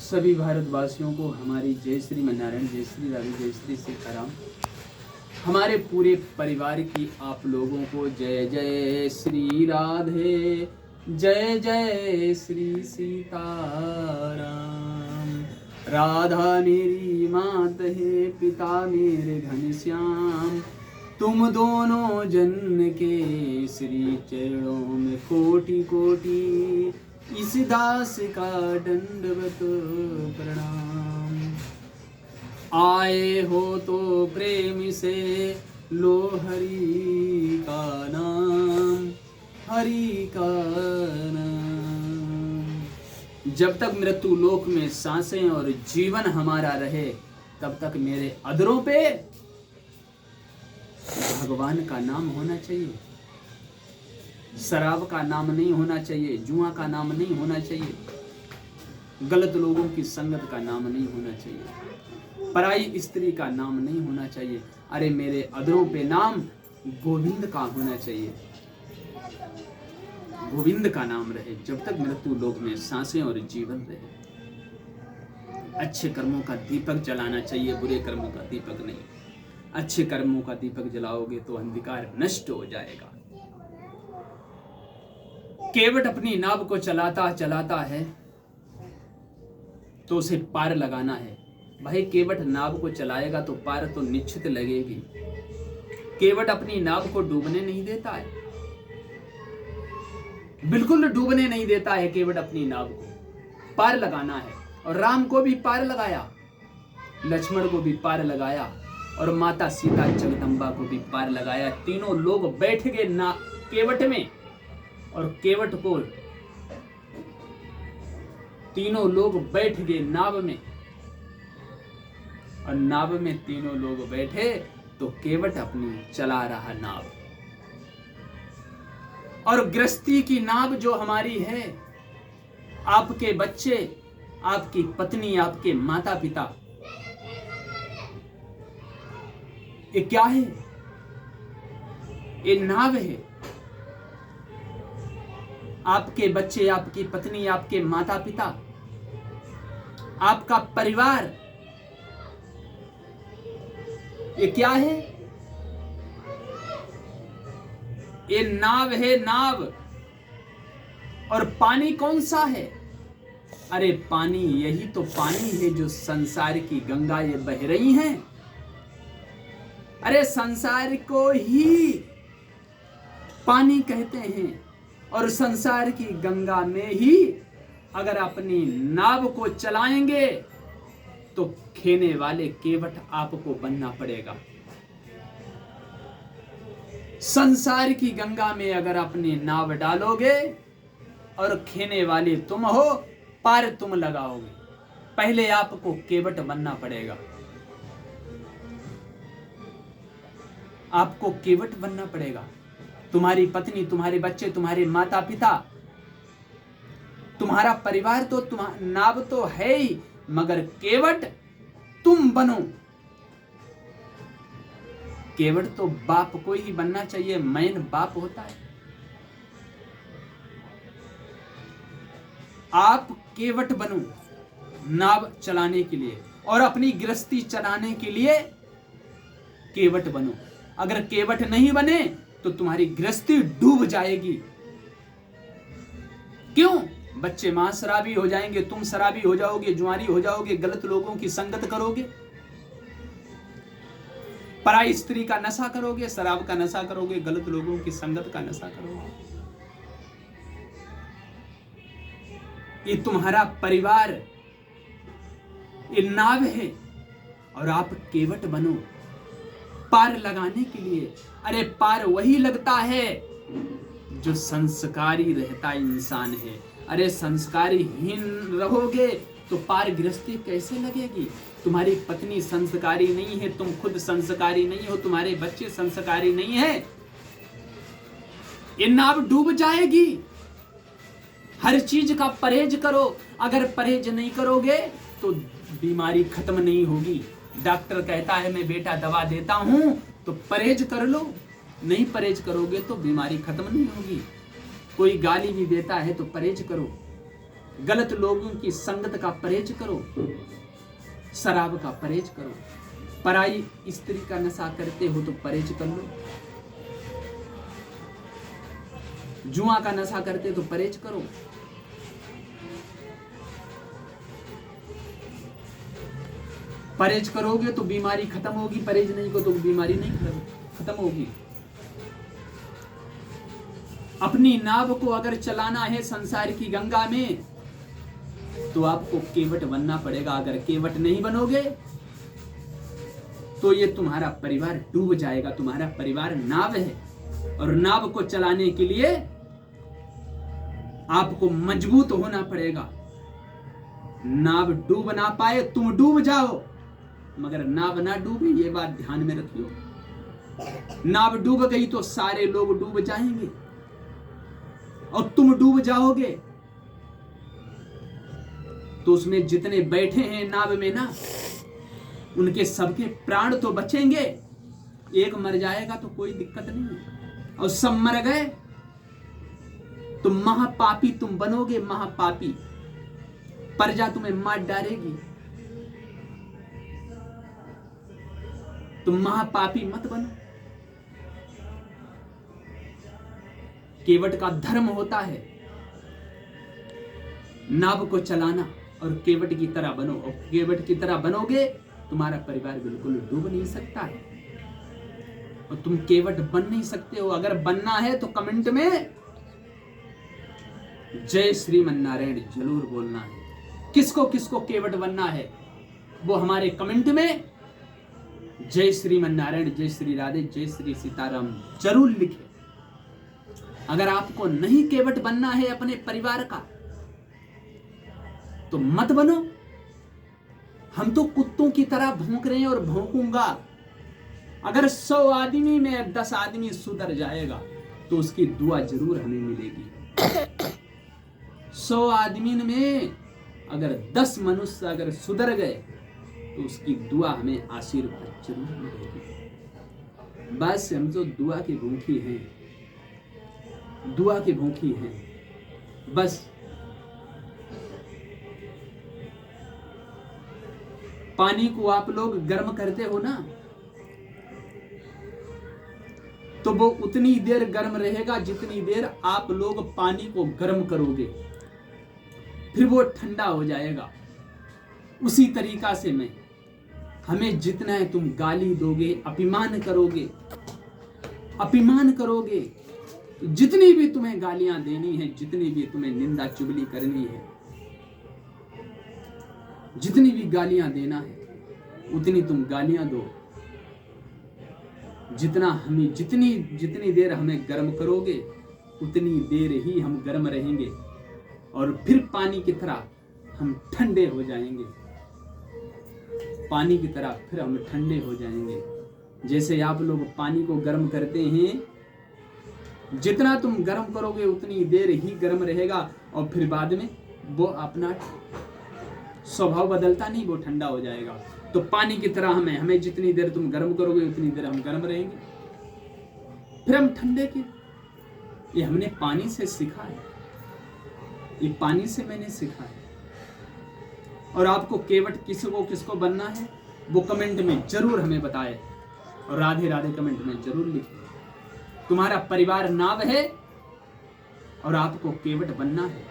सभी भारतवासियों को हमारी जय श्री मन्नारायण, जय श्री राधे, जय श्री सीताराम। हमारे पूरे परिवार की आप लोगों को जय जय श्री राधे, जय जय श्री सीताराम। राधा मेरी मात है, पिता मेरे घनश्याम, तुम दोनों जन के श्री चरणों में कोटि कोटि इस दास का दंडवत प्रणाम। आए हो तो प्रेम से लो हरि का नाम, हरि का नाम। जब तक मृत्यु लोक में सांसें और जीवन हमारा रहे, तब तक मेरे अधरों पे भगवान का नाम होना चाहिए। शराब का नाम नहीं होना चाहिए, जुआ का नाम नहीं होना चाहिए, गलत लोगों की संगत का नाम नहीं होना चाहिए, पराई स्त्री का नाम नहीं होना चाहिए। अरे मेरे अधरों पे नाम गोविंद का होना चाहिए, गोविंद का नाम रहे जब तक मृत्यु लोक में सांसें और जीवन रहे। अच्छे कर्मों का दीपक जलाना चाहिए, बुरे कर्मों का दीपक नहीं। अच्छे कर्मों का दीपक जलाओगे तो अंधकार नष्ट हो जाएगा। केवट अपनी नाव को चलाता चलाता है तो उसे पार लगाना है। भाई केवट नाव को चलाएगा तो पार तो निश्चित लगेगी। केवट अपनी नाव को डूबने नहीं देता है, बिल्कुल डूबने नहीं देता है। केवट अपनी नाव को पार लगाना है, और राम को भी पार लगाया, लक्ष्मण को भी पार लगाया, और माता सीता जगदम्बा को भी पार लगाया। तीनों लोग बैठ गए ना केवट में, और केवट को तीनों लोग बैठ गए नाव में, और नाव में तीनों लोग बैठे तो केवट अपनी चला रहा नाव। और गृहस्थी की नाव जो हमारी है, आपके बच्चे, आपकी पत्नी, आपके माता पिता, ये क्या है? ये नाव है। आपके बच्चे, आपकी पत्नी, आपके माता पिता, आपका परिवार, ये क्या है? ये नाव है, नाव। और पानी कौन सा है? अरे पानी, यही तो पानी है जो संसार की गंगा ये बह रही हैं। अरे संसार को ही पानी कहते हैं, और संसार की गंगा में ही अगर अपनी नाव को चलाएंगे तो खेने वाले केवट आपको बनना पड़ेगा। संसार की गंगा में अगर अपनी नाव डालोगे और खेने वाले तुम हो, पार तुम लगाओगे, पहले आपको केवट बनना पड़ेगा। आपको केवट बनना पड़ेगा। तुम्हारी पत्नी, तुम्हारे बच्चे, तुम्हारे माता पिता, तुम्हारा परिवार तो नाव तो है ही, मगर केवट तुम बनो। केवट तो बाप को ही बनना चाहिए, मैन बाप होता है। आप केवट बनो नाव चलाने के लिए, और अपनी गृहस्थी चलाने के लिए केवट बनो। अगर केवट नहीं बने तो तुम्हारी गृहस्थी डूब जाएगी। क्यों? बच्चे मां शराबी हो जाएंगे, तुम शराबी हो जाओगे, जुआरी हो जाओगे, गलत लोगों की संगत करोगे, पराई स्त्री का नशा करोगे, शराब का नशा करोगे, गलत लोगों की संगत का नशा करोगे। ये तुम्हारा परिवार, ये नाव है, और आप केवट बनो पार लगाने के लिए। अरे पार वही लगता है जो संस्कारी रहता इंसान है। अरे संस्कारीहीन रहोगे तो पार गृहस्थी कैसे लगेगी? तुम्हारी पत्नी संस्कारी नहीं है, तुम खुद संस्कारी नहीं हो, तुम्हारे बच्चे संस्कारी नहीं है, ये नाव डूब जाएगी। हर चीज का परहेज करो। अगर परहेज नहीं करोगे तो बीमारी खत्म नहीं होगी। डॉक्टर कहता है मैं बेटा दवा देता हूं तो परहेज कर लो, नहीं परहेज करोगे तो बीमारी खत्म नहीं होगी। कोई गाली भी देता है तो परहेज करो, गलत लोगों की संगत का परहेज करो, शराब का परहेज करो, पराई स्त्री का नशा करते हो तो परहेज कर लो, जुआ का नशा करते तो परहेज करो, परहेज करोगे तो बीमारी खत्म होगी, परहेज नहीं को तो बीमारी नहीं खत्म होगी। अपनी नाव को अगर चलाना है संसार की गंगा में तो आपको केवट बनना पड़ेगा। अगर केवट नहीं बनोगे तो ये तुम्हारा परिवार डूब जाएगा। तुम्हारा परिवार नाव है और नाव को चलाने के लिए आपको मजबूत होना पड़ेगा। नाव डूब ना पाए, तुम डूब जाओ मगर नाव ना डूबे, ये बात ध्यान में रखियो। नाव डूब गई तो सारे लोग डूब जाएंगे और तुम डूब जाओगे तो उसमें जितने बैठे हैं नाव में ना, उनके सबके प्राण तो बचेंगे। एक मर जाएगा तो कोई दिक्कत नहीं है, और सब मर गए तो महापापी तुम बनोगे, महापापी। प्रजा तुम्हें मार डालेगी। तुम महापापी मत बनो। केवट का धर्म होता है नाव को चलाना, और केवट की तरह बनो। और केवट की तरह बनोगे तुम्हारा परिवार बिल्कुल डूब नहीं सकता है, और तुम केवट बन नहीं सकते हो। अगर बनना है तो कमेंट में जय श्रीमन्नारायण जरूर बोलना है। किसको किसको केवट बनना है वो हमारे कमेंट में जय श्रीमन्नारायण, जय श्री राधे, जय श्री सीताराम जरूर लिखे। अगर आपको नहीं केवट बनना है अपने परिवार का तो मत बनो। हम तो कुत्तों की तरह भौंक रहे हैं और भौंकूंगा। अगर 100 आदमी में 10 आदमी सुधर जाएगा तो उसकी दुआ जरूर हमें मिलेगी। 100 आदमी में अगर 10 मनुष्य अगर सुधर गए तो उसकी दुआ हमें आशीर्वाद जरूर मिलेगी। बस हम तो दुआ की भूखी हैं, दुआ की भूखी हैं। बस पानी को आप लोग गर्म करते हो ना तो वो उतनी देर गर्म रहेगा जितनी देर आप लोग पानी को गर्म करोगे, फिर वो ठंडा हो जाएगा। उसी तरीका से मैं हमें जितना है तुम गाली दोगे, अपमान करोगे, अपमान करोगे, जितनी भी तुम्हें गालियां देनी है, जितनी भी तुम्हें निंदा चुगली करनी है, जितनी भी गालियां देना है उतनी तुम गालियां दो। जितना हमें जितनी देर हमें गर्म करोगे उतनी देर ही हम गर्म रहेंगे और फिर पानी की तरह हम ठंडे हो जाएंगे। पानी की तरह फिर हम ठंडे हो जाएंगे। जैसे आप लोग पानी को गर्म करते हैं, जितना तुम गर्म करोगे उतनी देर ही गर्म रहेगा और फिर बाद में वो अपना स्वभाव बदलता नहीं, वो ठंडा हो जाएगा। तो पानी की तरह हमें जितनी देर तुम गर्म करोगे उतनी देर हम गर्म रहेंगे, फिर हम ठंडे के। ये हमने पानी से सीखा है, ये पानी से मैंने सीखा है। और आपको केवट किसको बनना है वो कमेंट में जरूर हमें बताए और राधे राधे कमेंट में जरूर लिखे। तुम्हारा परिवार नाव है और आपको केवट बनना है।